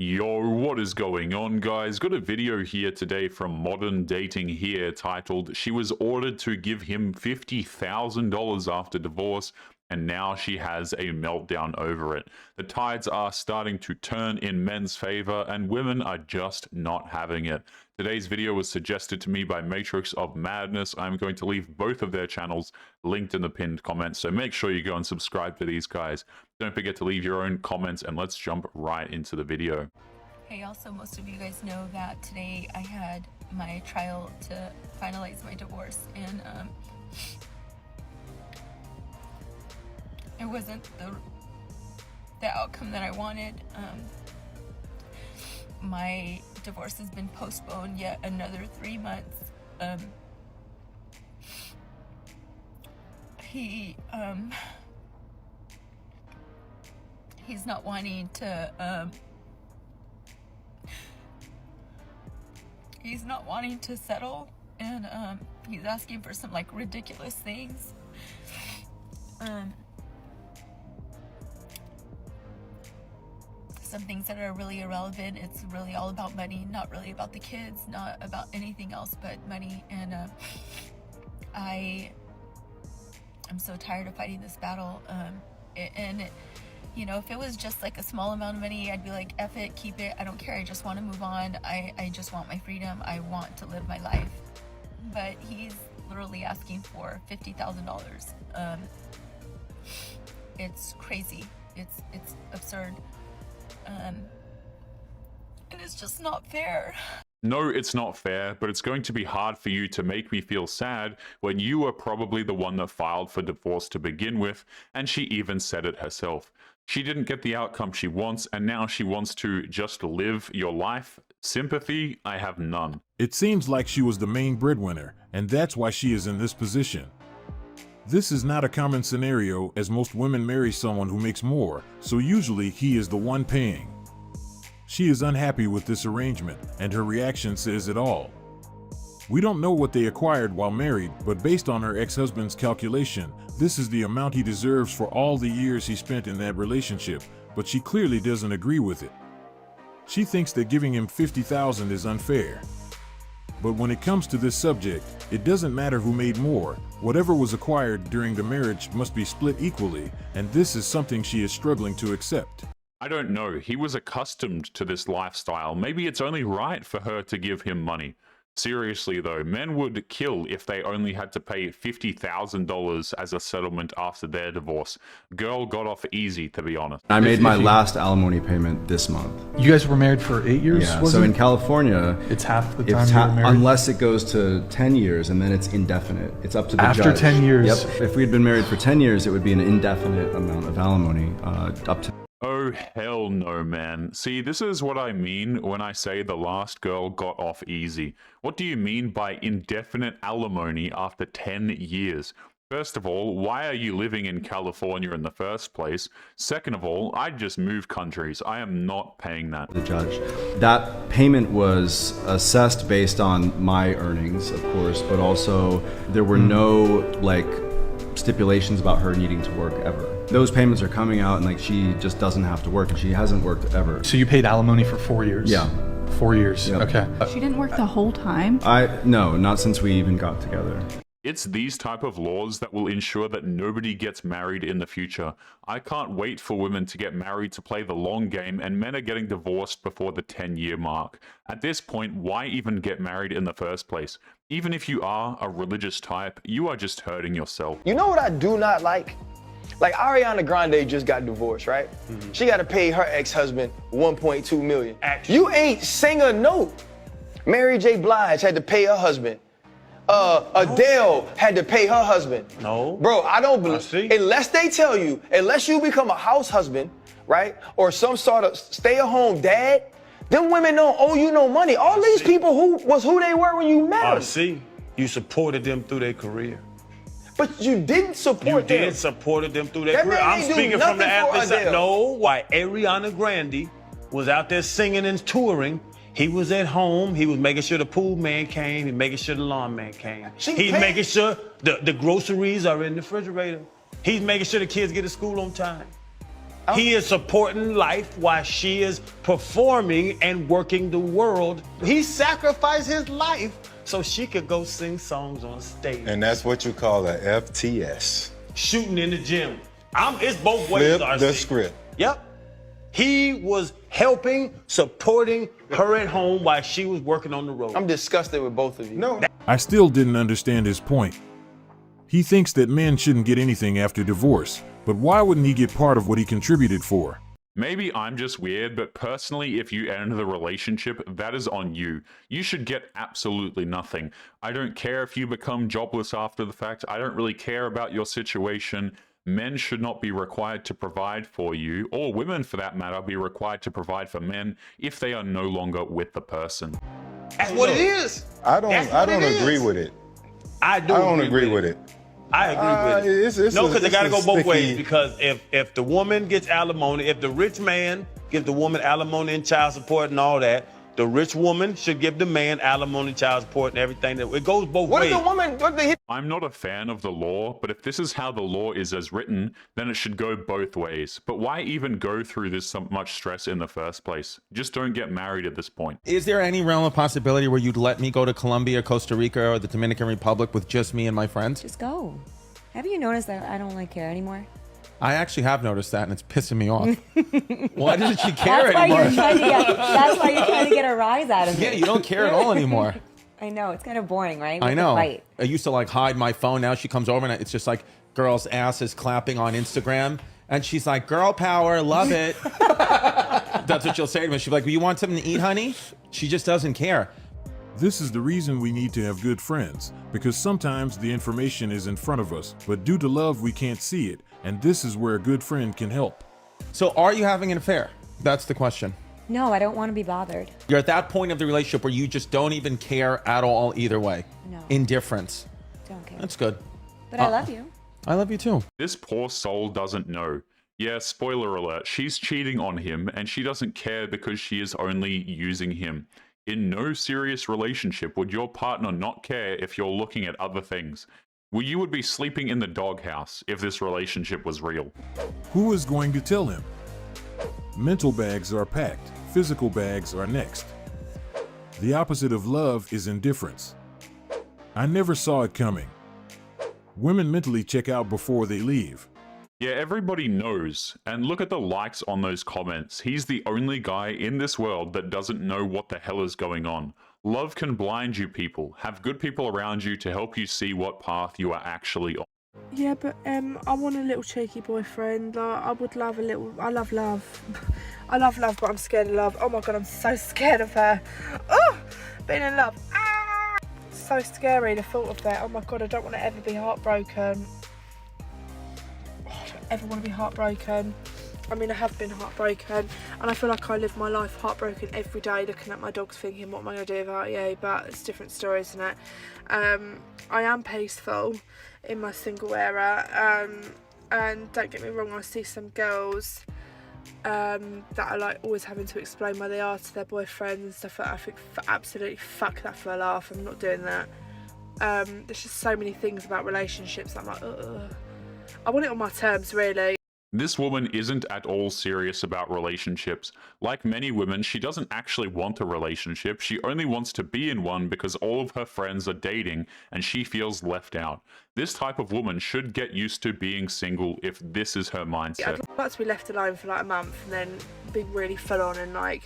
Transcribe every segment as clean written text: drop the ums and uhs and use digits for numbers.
Yo, what is going on, guys? Got a video here today from Modern Dating here titled, "She was ordered to give him $50,000 after divorce, and now she has a meltdown over it. The tides are starting to turn in men's favor, and women are just not having it." Today's video was suggested to me by Matrix of Madness. I'm going to leave both of their channels linked in the pinned comments, so make sure you go and subscribe to these guys. Don't forget to leave your own comments, and let's jump right into the video. Hey, also, most of you guys know that today I had my trial to finalize my divorce, and it wasn't the outcome that I wanted. My divorce has been postponed yet another 3 months. He's not wanting to he's not wanting to settle, and he's asking for some like ridiculous things. Some things that are really irrelevant. It's really all about money, not really about the kids, not about anything else but money. And I'm so tired of fighting this battle. You know, if it was just like a small amount of money, I'd be like, F it, keep it, I don't care, I just want to move on. I just want my freedom, I want to live my life. But he's literally asking for $50,000. It's crazy, it's absurd. And it's just not fair. No, it's not fair, but it's going to be hard for you to make me feel sad when you were probably the one that filed for divorce to begin with, and she even said it herself. She didn't get the outcome she wants, and now she wants to just live your life. Sympathy, I have none. It seems like she was the main breadwinner, and that's why she is in this position. This is not a common scenario, as most women marry someone who makes more, so usually he is the one paying. She is unhappy with this arrangement, and her reaction says it all. We don't know what they acquired while married, but based on her ex-husband's calculation, this is the amount he deserves for all the years he spent in that relationship, but she clearly doesn't agree with it. She thinks that giving him $50,000 is unfair. But when it comes to this subject, it doesn't matter who made more. Whatever was acquired during the marriage must be split equally, and this is something she is struggling to accept. I don't know, he was accustomed to this lifestyle. Maybe it's only right for her to give him money. Seriously though, men would kill if they only had to pay $50,000 as a settlement after their divorce. Girl got off easy, to be honest. I made my last alimony payment this month. You guys were married for 8 years? Yeah, so in California, it's half the time you were married? Unless it goes to 10 years, and then it's indefinite. It's up to the judge. After 10 years? Yep. If we'd been married for 10 years, it would be an indefinite amount of alimony, up to... Oh, hell no, man. See, this is what I mean when I say the last girl got off easy. What do you mean by indefinite alimony after 10 years? First of all, why are you living in California in the first place? Second of all, I'd just move countries. I am not paying that. The judge. That payment was assessed based on my earnings, of course, but also there were no, like, stipulations about her needing to work ever. Those payments are coming out, and like she just doesn't have to work, and she hasn't worked ever. So you paid alimony for 4 years? Yeah. 4 years, Yep. okay. She didn't work the whole time? No, not since we even got together. It's these type of laws that will ensure that nobody gets married in the future. I can't wait for women to get married to play the long game, and men are getting divorced before the 10-year mark. At this point, why even get married in the first place? Even if you are a religious type, you are just hurting yourself. You know what I do not like? Like Ariana Grande just got divorced, right? She got to pay her ex-husband $1.2 million. You ain't sing a note. Mary J. Blige had to pay her husband. Adele had to pay her husband. No. Bro, I don't believe, unless they tell you, unless you become a house husband, right? Or some sort of stay-at-home dad, them women don't owe you no money. All these people who they were when you met them. I see. You supported them through their career. But you didn't support them. You did supported them through their That career. man I'm ain't do speaking from the nothing for athlete side. Adele. No, why Ariana Grande was out there singing and touring. He was at home. He was making sure the pool man came. He making sure the lawn man came. He's making sure the groceries are in the refrigerator. He's making sure the kids get to school on time. He is supporting life while she is performing and working the world. He sacrificed his life so she could go sing songs on stage. And that's what you call a FTS. Shooting in the gym. It's both Flip ways, RC. the script. Yep. He was helping, supporting her at home while she was working on the road. I'm disgusted with both of you. No. I still didn't understand his point. He thinks that men shouldn't get anything after divorce, but why wouldn't he get part of what he contributed for? Maybe I'm just weird, but personally, if you end the relationship, that is on you. You should get absolutely nothing. I don't care if you become jobless after the fact. I don't really care about your situation. Men should not be required to provide for you, or women for that matter, be required to provide for men if they are no longer with the person. That's what it is. I don't agree with it. I don't agree with it. I agree with it. No, because it got to go both ways. Because if the woman gets alimony, if the rich man gives the woman alimony and child support and all that, the rich woman should give the man alimony, child support, and everything. It goes both ways. I'm not a fan of the law, but if this is how the law is as written, then it should go both ways. But why even go through this so much stress in the first place? Just don't get married at this point. Is there any realm of possibility where you'd let me go to Colombia, Costa Rica, or the Dominican Republic with just me and my friends? Just go. Have you noticed that I don't care anymore? I actually have noticed that, and it's pissing me off. Why doesn't she care that's anymore? That's why you're trying to get a rise out of me. Yeah, you don't care at all anymore. I know, it's kind of boring, right? I know. Fight. I used to hide my phone. Now she comes over and it's just girl's ass is clapping on Instagram. And she's like, girl power, love it. That's what she'll say to me. She'll be like, well, you want something to eat, honey? She just doesn't care. This is the reason we need to have good friends, because sometimes the information is in front of us, but due to love, we can't see it. And this is where a good friend can help. So are you having an affair? That's the question. No, I don't want to be bothered. You're at that point of the relationship where you just don't even care at all either way. No. Indifference. Don't care. That's good. But I love you. I love you too. This poor soul doesn't know. Yeah, spoiler alert, she's cheating on him and she doesn't care because she is only using him. In no serious relationship would your partner not care if you're looking at other things. Well, you would be sleeping in the doghouse if this relationship was real. Who is going to tell him? Mental bags are packed, physical bags are next. The opposite of love is indifference. I never saw it coming. Women mentally check out before they leave. Yeah, everybody knows. And look at the likes on those comments. He's the only guy in this world that doesn't know what the hell is going on. Love can blind you people. Have good people around you to help you see what path you are actually on. Yeah, but I want a little cheeky boyfriend. I would love a little. I love love. I love love, but I'm scared of love. Oh my god, I'm so scared of her. Oh, being in love. Ah, so scary, the thought of that. Oh my god, I don't want to ever be heartbroken. Oh, I don't ever want to be heartbroken. I mean, I have been heartbroken, and I feel like I live my life heartbroken every day, looking at my dogs thinking, what am I going to do about you? But it's a different story, isn't it? I am peaceful in my single era, and don't get me wrong, I see some girls that are always having to explain where they are to their boyfriends and stuff like that. I think absolutely fuck that for a laugh. I'm not doing that. There's just so many things about relationships that I'm like, ugh. I want it on my terms, really. This woman isn't at all serious about relationships. Like many women, she doesn't actually want a relationship. She only wants to be in one because all of her friends are dating and she feels left out. This type of woman should get used to being single if this is her mindset. I'd like to be left alone for a month and then be really full on and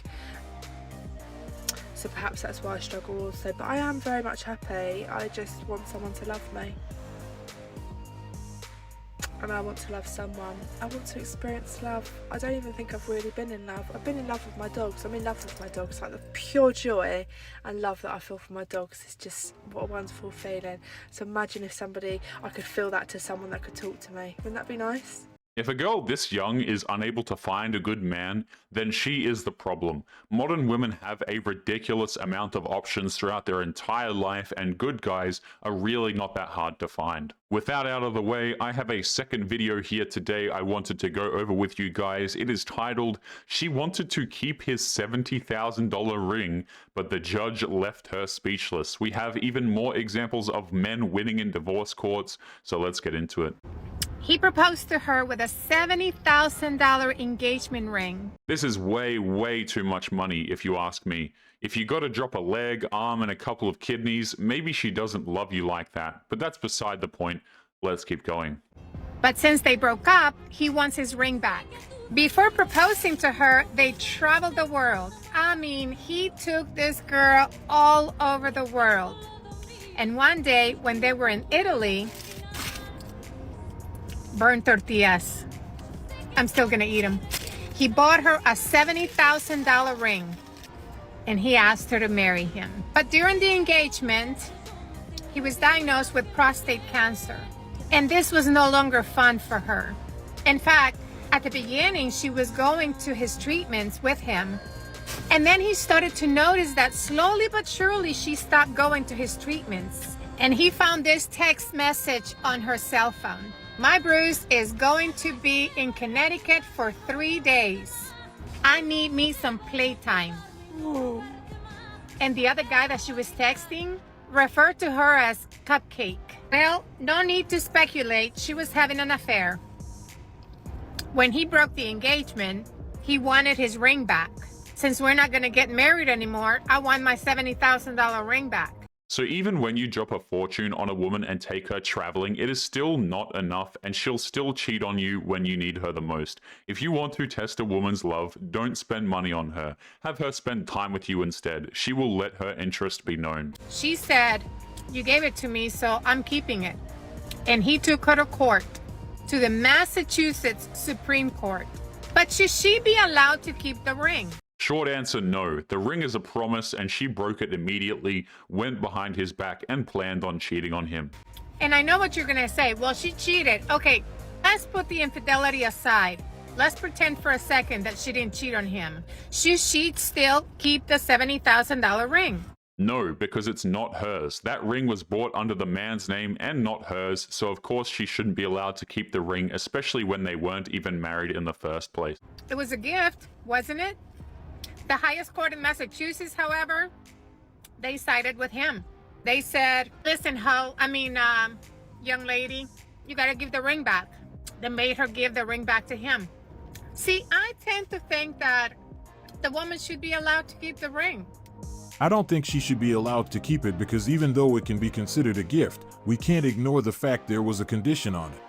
so perhaps that's why I struggle also. But I am very much happy. I just want someone to love me. And I want to love someone. I want to experience love. I don't even think I've really been in love. I've been in love with my dogs. I'm in love with my dogs. The pure joy and love that I feel for my dogs is just what a wonderful feeling. So imagine if I could feel that to someone that could talk to me. Wouldn't that be nice? If a girl this young is unable to find a good man, then she is the problem. Modern women have a ridiculous amount of options throughout their entire life, and good guys are really not that hard to find. With that out of the way, I have a second video here today I wanted to go over with you guys. It is titled, "She Wanted to Keep His $70,000 Ring, but the Judge Left Her Speechless." We have even more examples of men winning in divorce courts, so let's get into it. He proposed to her with a $70,000 engagement ring. This is way, way too much money if you ask me. If you gotta drop a leg, arm, and a couple of kidneys, maybe she doesn't love you like that, but that's beside the point. Let's keep going. But since they broke up, he wants his ring back. Before proposing to her, they traveled the world. I mean, he took this girl all over the world. And one day, when they were in Italy, burned tortillas. I'm still gonna eat them. He bought her a $70,000 ring, and he asked her to marry him. But during the engagement, he was diagnosed with prostate cancer. And this was no longer fun for her. In fact, at the beginning, she was going to his treatments with him. And then he started to notice that slowly but surely she stopped going to his treatments. And he found this text message on her cell phone. My Bruce is going to be in Connecticut for 3 days. I need me some playtime. Ooh. And the other guy that she was texting referred to her as Cupcake. Well, no need to speculate. She was having an affair. When he broke the engagement, he wanted his ring back. Since we're not going to get married anymore, I want my $70,000 ring back. So even when you drop a fortune on a woman and take her traveling, it is still not enough, and she'll still cheat on you when you need her the most. If you want to test a woman's love, don't spend money on her. Have her spend time with you instead. She will let her interest be known. She said, "You gave it to me, so I'm keeping it." And he took her to court, to the Massachusetts Supreme Court. But should she be allowed to keep the ring? Short answer, no. The ring is a promise, and she broke it immediately, went behind his back, and planned on cheating on him. And I know what you're gonna say. Well, she cheated. Okay, let's put the infidelity aside. Let's pretend for a second that she didn't cheat on him. Should she still keep the $70,000 ring? No, because it's not hers. That ring was bought under the man's name and not hers, so of course she shouldn't be allowed to keep the ring, especially when they weren't even married in the first place. It was a gift, wasn't it? The highest court in Massachusetts, however, they sided with him. They said, listen, young lady, you gotta give the ring back. They made her give the ring back to him. See, I tend to think that the woman should be allowed to keep the ring. I don't think she should be allowed to keep it because even though it can be considered a gift, we can't ignore the fact there was a condition on it.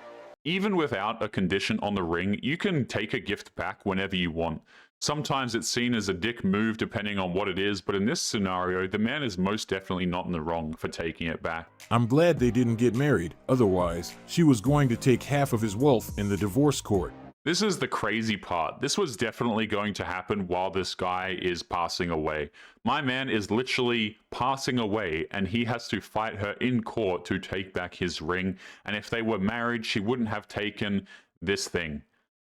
Even without a condition on the ring, you can take a gift back whenever you want. Sometimes it's seen as a dick move depending on what it is, but in this scenario, the man is most definitely not in the wrong for taking it back. I'm glad they didn't get married, otherwise, she was going to take half of his wealth in the divorce court. This is the crazy part. This was definitely going to happen while this guy is passing away. My man is literally passing away, and he has to fight her in court to take back his ring, and if they were married, she wouldn't have taken this thing.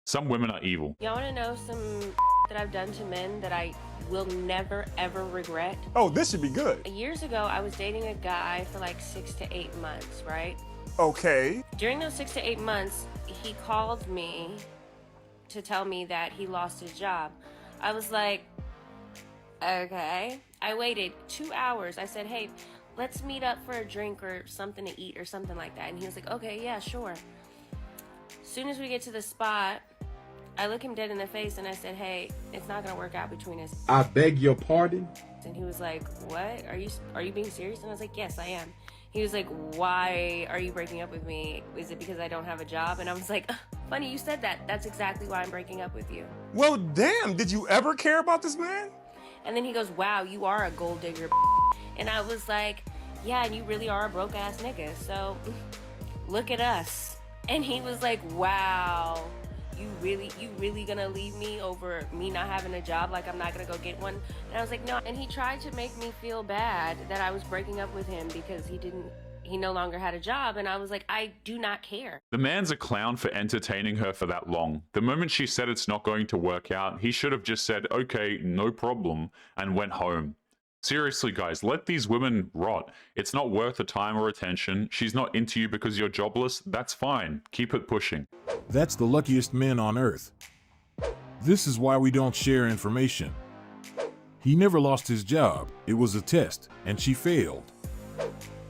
Some women are evil. Y'all want to know some that I've done to men that I will never ever regret? Oh, this should be good. Years ago, I was dating a guy for like 6 to 8 months, right? Okay. During those 6 to 8 months, he called me to tell me that he lost his job. I was like, okay. I waited 2 hours. I said, hey, let's meet up for a drink or something to eat or something like that. And he was like, okay, yeah, sure. As soon as we get to the spot, I look him dead in the face and I said, hey, it's not gonna work out between us. I beg your pardon? And he was like, what? Are you being serious? And I was like, yes, I am. He was like, why are you breaking up with me? Is it because I don't have a job? And I was like, funny you said that. That's exactly why I'm breaking up with you. Well, damn, did you ever care about this man? And then he goes, wow, you are a gold digger. And I was like, yeah, and you really are a broke ass nigga. So look at us. And he was like, wow, you really gonna leave me over me not having a job, like I'm not gonna go get one? And I was like, no. And he tried to make me feel bad that I was breaking up with him because he no longer had a job. And I was like, I do not care. The man's a clown for entertaining her for that long. The moment she said it's not going to work out, he should have just said, okay, no problem, and went home. Seriously, guys, let these women rot. It's not worth the time or attention. She's not into you because you're jobless. That's fine. Keep it pushing. That's the luckiest men on earth. This is why we don't share information. He never lost his job. It was a test, and she failed.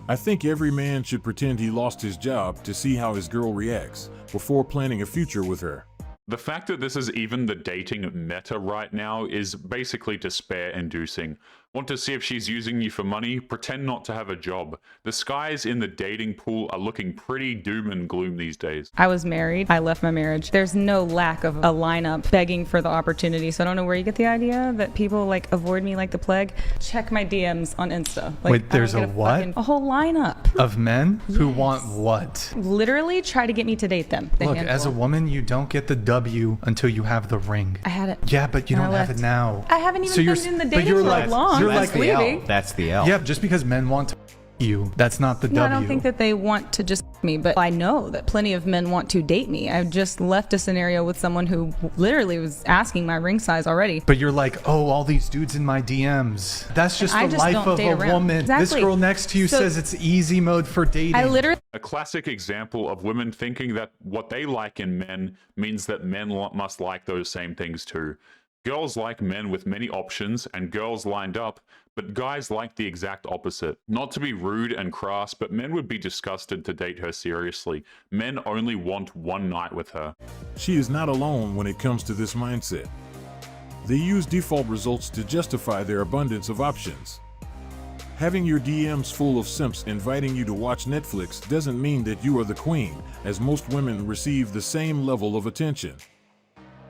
I think every man should pretend he lost his job to see how his girl reacts before planning a future with her. The fact that this is even the dating meta right now is basically despair-inducing. Want to see if she's using you for money? Pretend not to have a job. The skies in the dating pool are looking pretty doom and gloom these days. I was married. I left my marriage. There's no lack of a lineup begging for the opportunity. So I don't know where you get the idea that people like avoid me like the plague. Check my DMs on Insta. Like, Wait, there's a what? A whole lineup Of men who want what? literally try to get me to date them. The Look, handful. as a woman, you don't get the W until you have the ring. I had it. Yeah, but you And I don't have left. it now. I haven't even So you're- been in the but dating you're for like- long. you're I'm like the L. leaving. That's the L. Yeah, just because men want to you, that's not the No, W. I don't think that they want to just me, but I know that plenty of men want to date me. I just left a scenario with someone who literally was asking my ring size already. But you're like, oh, all these dudes in my DMs. That's just I the just life don't of date a around. woman. This Exactly. girl next to you So- says it's easy mode for dating. I literally A classic example of women thinking that what they like in men means that men must like those same things too. Girls like men with many options and girls lined up, but guys like the exact opposite. Not to be rude and crass, but men would be disgusted to date her seriously. Men only want one night with her. She is not alone when it comes to this mindset. They use default results to justify their abundance of options. Having your DMs full of simps inviting you to watch Netflix doesn't mean that you are the queen, as most women receive the same level of attention.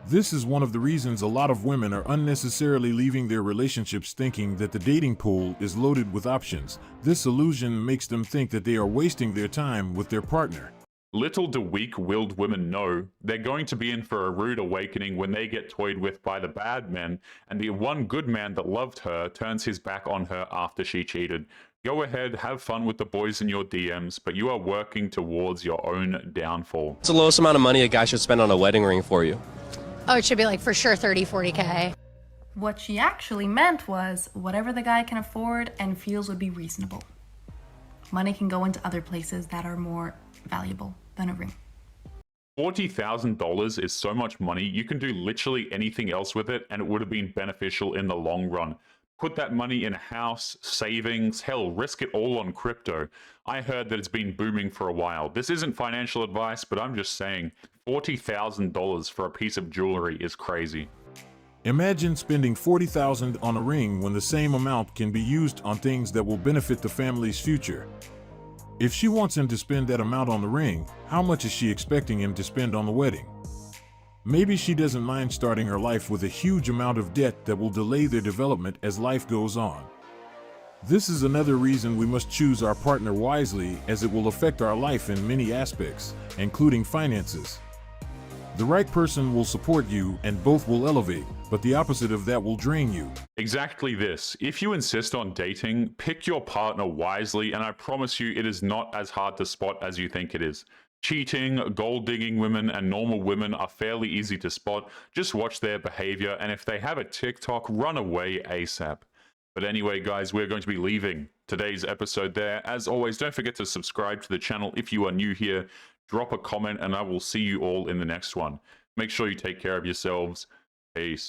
This is one of the reasons a lot of women are unnecessarily leaving their relationships thinking that the dating pool is loaded with options. This illusion makes them think that they are wasting their time with their partner. Little do weak-willed women know, they're going to be in for a rude awakening when they get toyed with by the bad men, and the one good man that loved her turns his back on her after she cheated. Go ahead, have fun with the boys in your DMs, but you are working towards your own downfall. What's the lowest amount of money a guy should spend on a wedding ring for you? Oh, it should be like for sure 30, 40K. What she actually meant was whatever the guy can afford and feels would be reasonable. Money can go into other places that are more valuable than a ring. $40,000 is so much money, you can do literally anything else with it and it would have been beneficial in the long run. Put that money in a house, savings, hell, risk it all on crypto. I heard that it's been booming for a while. This isn't financial advice, but I'm just saying $40,000 for a piece of jewelry is crazy. Imagine spending $40,000 on a ring when the same amount can be used on things that will benefit the family's future. If she wants him to spend that amount on the ring, how much is she expecting him to spend on the wedding? Maybe she doesn't mind starting her life with a huge amount of debt that will delay their development as life goes on. This is another reason we must choose our partner wisely, as it will affect our life in many aspects, including finances. The right person will support you and both will elevate, but the opposite of that will drain you. Exactly this. If you insist on dating, pick your partner wisely, and I promise you it is not as hard to spot as you think it is. Cheating, gold-digging women, and normal women are fairly easy to spot. Just watch their behavior, and if they have a TikTok, run away ASAP. But anyway, guys, we're going to be leaving today's episode there. As always, don't forget to subscribe to the channel if you are new here. Drop a comment, and I will see you all in the next one. Make sure you take care of yourselves. Peace.